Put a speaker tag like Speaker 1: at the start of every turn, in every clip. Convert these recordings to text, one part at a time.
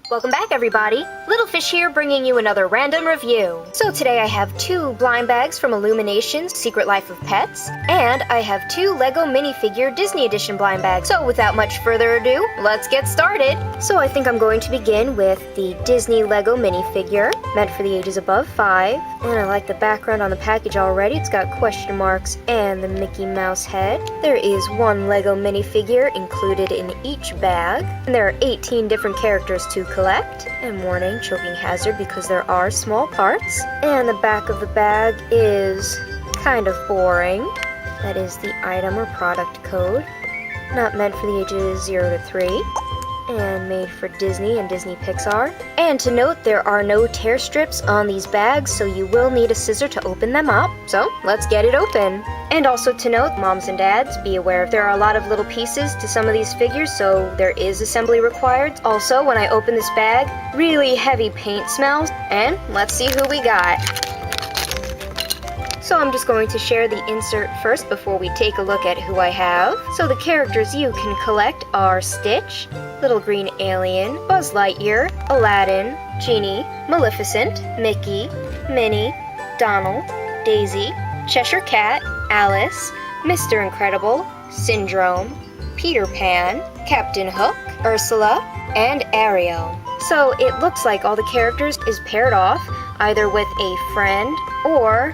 Speaker 1: Welcome back, everybody! Little Fish here, bringing you another random review. So today I have 2 blind bags from Illuminations, Secret Life of Pets, and I have 2 LEGO minifigure Disney Edition blind bags. So without much further ado, let's get started! So I think I'm going to begin with the Disney LEGO minifigure, meant for the ages above 5. And I like the background on the package already. It's got question marks and the Mickey Mouse head. There is 1 LEGO minifigure included in each bag, and there are 18 different characters to collect. And warning, choking hazard because there are small parts. And the back of the bag is kind of boring. That is the item or product code. Not meant for the ages 0 to 3. And made for Disney and Disney Pixar. And to note, there are no tear strips on these bags, so you will need a scissor to open them up. So let's get it open. And also to note, moms and dads, be aware there are a lot of little pieces to some of these figures, so there is assembly required. Also, when I open this bag, really heavy paint smells. And let's see who we got. So I'm just going to share the insert first before we take a look at who I have. So the characters you can collect are Stitch, Little Green Alien, Buzz Lightyear, Aladdin, Genie, Maleficent, Mickey, Minnie, Donald, Daisy, Cheshire Cat, Alice, Mr. Incredible, Syndrome, Peter Pan, Captain Hook, Ursula, and Ariel. So it looks like all the characters is paired off either with a friend or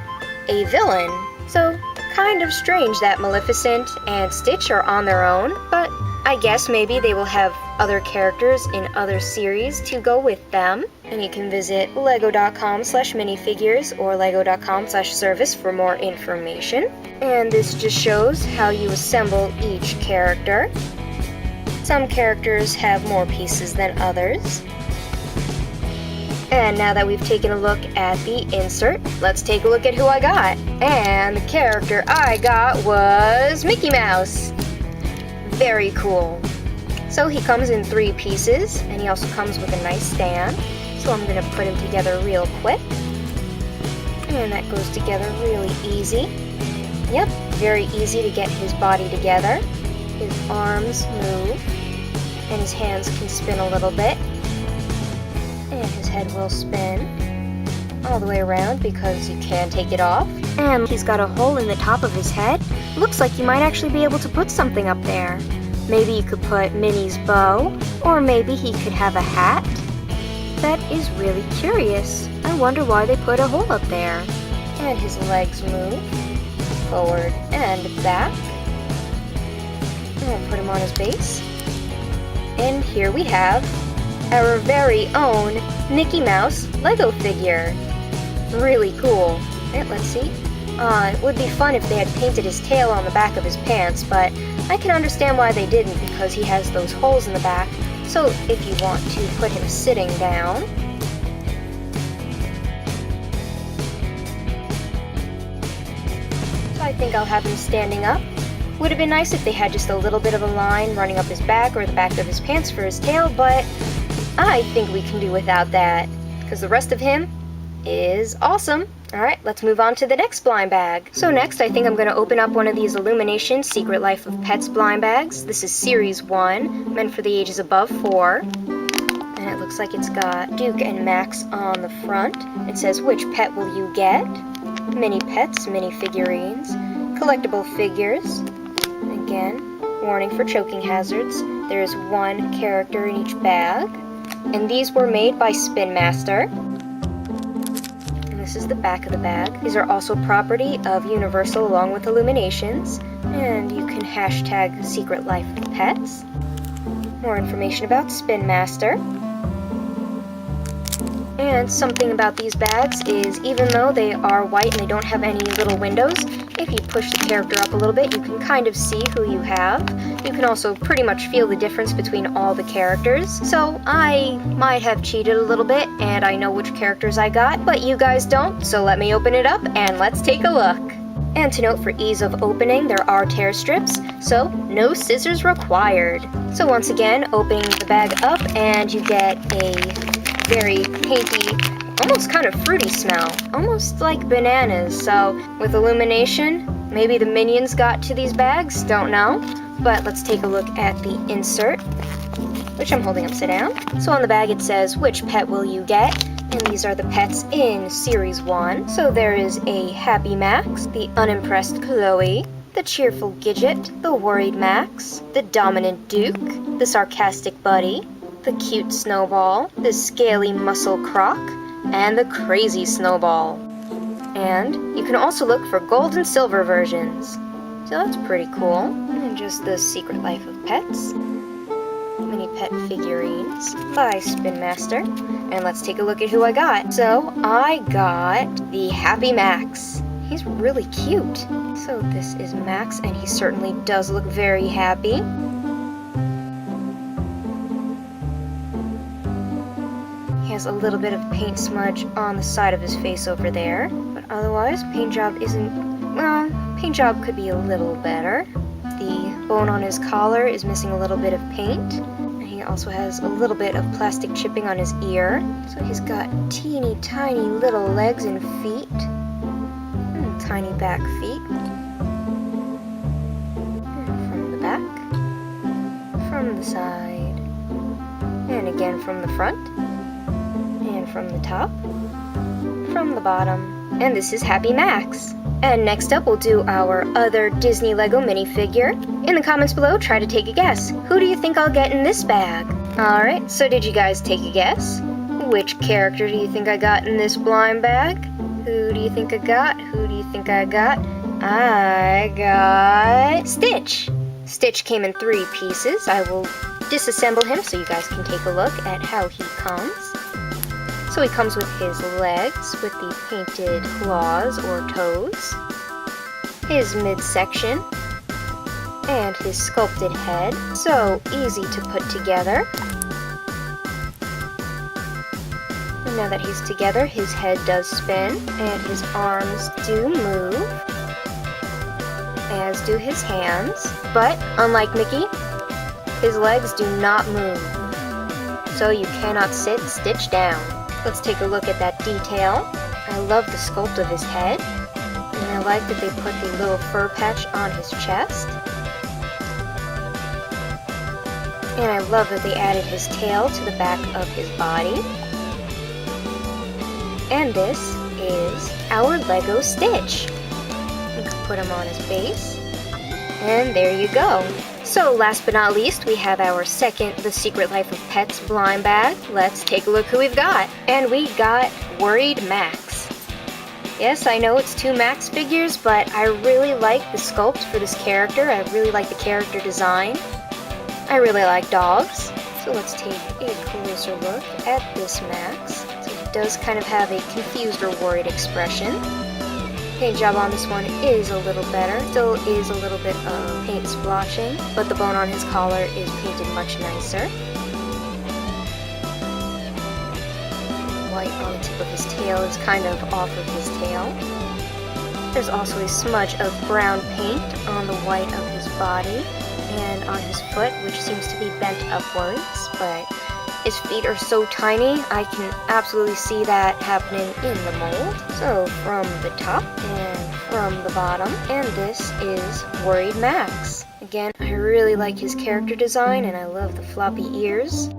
Speaker 1: a villain. So kind of strange that Maleficent and Stitch are on their own, but I guess maybe they will have other characters in other series to go with them. And you can visit lego.com/minifigures or lego.com/service for more information. And this just shows how you assemble each character. Some characters have more pieces than others. And now that we've taken a look at the insert, let's take a look at who I got. And the character I got was Mickey Mouse. Very cool. So he comes in 3 pieces, and he also comes with a nice stand. So I'm going to put him together real quick. And that goes together really easy. Yep, very easy to get his body together. His arms move, and his hands can spin a little bit. And his head will spin all the way around because you can take it off. And he's got a hole in the top of his head. Looks like you might actually be able to put something up there. Maybe you could put Minnie's bow, or maybe he could have a hat. That is really curious. I wonder why they put a hole up there. And his legs move forward and back. And we'll put him on his base. And here we have our very own Mickey Mouse Lego figure. Really cool. Alright, let's see. It would be fun if they had painted his tail on the back of his pants, but I can understand why they didn't because he has those holes in the back. So if you want to put him sitting down, I think I'll have him standing up. Would have been nice if they had just a little bit of a line running up his back or the back of his pants for his tail, but I think we can do without that, because the rest of him is awesome. Alright, let's move on to the next blind bag. So next, I think I'm going to open up one of these Illuminations Secret Life of Pets blind bags. This is Series 1, meant for the ages above 4. And it looks like it's got Duke and Max on the front. It says, which pet will you get? Mini pets, mini figurines, collectible figures. Again, warning for choking hazards. There's 1 character in each bag. And these were made by Spin Master. This is the back of the bag. These are also property of Universal along with Illuminations. And you can hashtag Secret Life of Pets. More information about Spin Master. And something about these bags is even though they are white and they don't have any little windows, if you push the character up a little bit, you can kind of see who you have. You can also pretty much feel the difference between all the characters. So I might have cheated a little bit and I know which characters I got, but you guys don't, so let me open it up and let's take a look. And to note, for ease of opening, there are tear strips, so no scissors required. So once again, opening the bag up and you get a very painty, almost kind of fruity smell, almost like bananas. So with Illumination, maybe the minions got to these bags, don't know. But let's take a look at the insert, which which I'm holding upside down. So on the bag it says, which pet will you get? And these are the pets in Series 1. So there is a Happy Max, the unimpressed Chloe, the cheerful Gidget, the worried Max, the dominant Duke, the sarcastic Buddy, the cute Snowball, the scaly Muscle Croc, and the crazy Snowball. And you can also look for gold and silver versions. So that's pretty cool. And just the Secret Life of Pets. Mini pet figurines by Spin Master. And let's take a look at who I got. So I got the Happy Max. He's really cute. So this is Max, and he certainly does look very happy. He has a little bit of paint smudge on the side of his face over there, but otherwise, paint job isn't, well, paint job could be a little better. The bone on his collar is missing a little bit of paint, and he also has a little bit of plastic chipping on his ear. So he's got teeny tiny little legs and feet, and tiny back feet. And from the back, from the side, and again from the front, and from the top, from the bottom. And this is Happy Max. And next up, we'll do our other Disney Lego minifigure. In the comments below, try to take a guess. Who do you think I'll get in this bag? Alright, so did you guys take a guess? Which character do you think I got in this blind bag? Who do you think I got? Who do you think I got? I got Stitch. Stitch came in 3 pieces. I will disassemble him so you guys can take a look at how he comes. So he comes with his legs with the painted claws or toes, his midsection, and his sculpted head. So easy to put together. And now that he's together, his head does spin, and his arms do move, as do his hands. But unlike Mickey, his legs do not move. So you cannot sit Stitch down. Let's take a look at that detail. I love the sculpt of his head, and I like that they put the little fur patch on his chest. And I love that they added his tail to the back of his body. And this is our Lego Stitch. We can put him on his base, and there you go. So last but not least, we have our second The Secret Life of Pets blind bag. Let's take a look who we've got. And we got Worried Max. Yes, I know it's 2 Max figures, but I really like the sculpt for this character. I really like the character design. I really like dogs. So let's take a closer look at this Max. So he does kind of have a confused or worried expression. Paint job on this one is a little better. Still is a little bit of paint splotching, but the bone on his collar is painted much nicer. White on the tip of his tail is kind of off of his tail. There's also a smudge of brown paint on the white of his body and on his foot, which seems to be bent upwards, but his feet are so tiny, I can absolutely see that happening in the mold. So from the top and from the bottom, and this is Worried Max. Again, I really like his character design, and I love the floppy ears.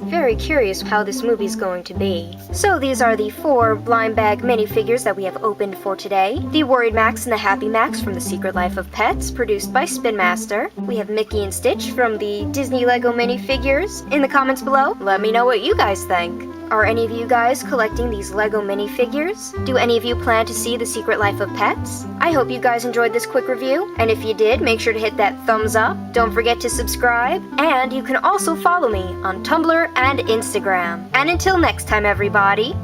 Speaker 1: Very curious how this movie's going to be. So these are the 4 blind bag minifigures that we have opened for today. The Worried Max and the Happy Max from The Secret Life of Pets, produced by Spin Master. We have Mickey and Stitch from the Disney Lego minifigures. In the comments below, let me know what you guys think. Are any of you guys collecting these Lego minifigures? Do any of you plan to see The Secret Life of Pets? I hope you guys enjoyed this quick review, and if you did, make sure to hit that thumbs up. Don't forget to subscribe, and you can also follow me on Tumblr and Instagram. And until next time, everybody,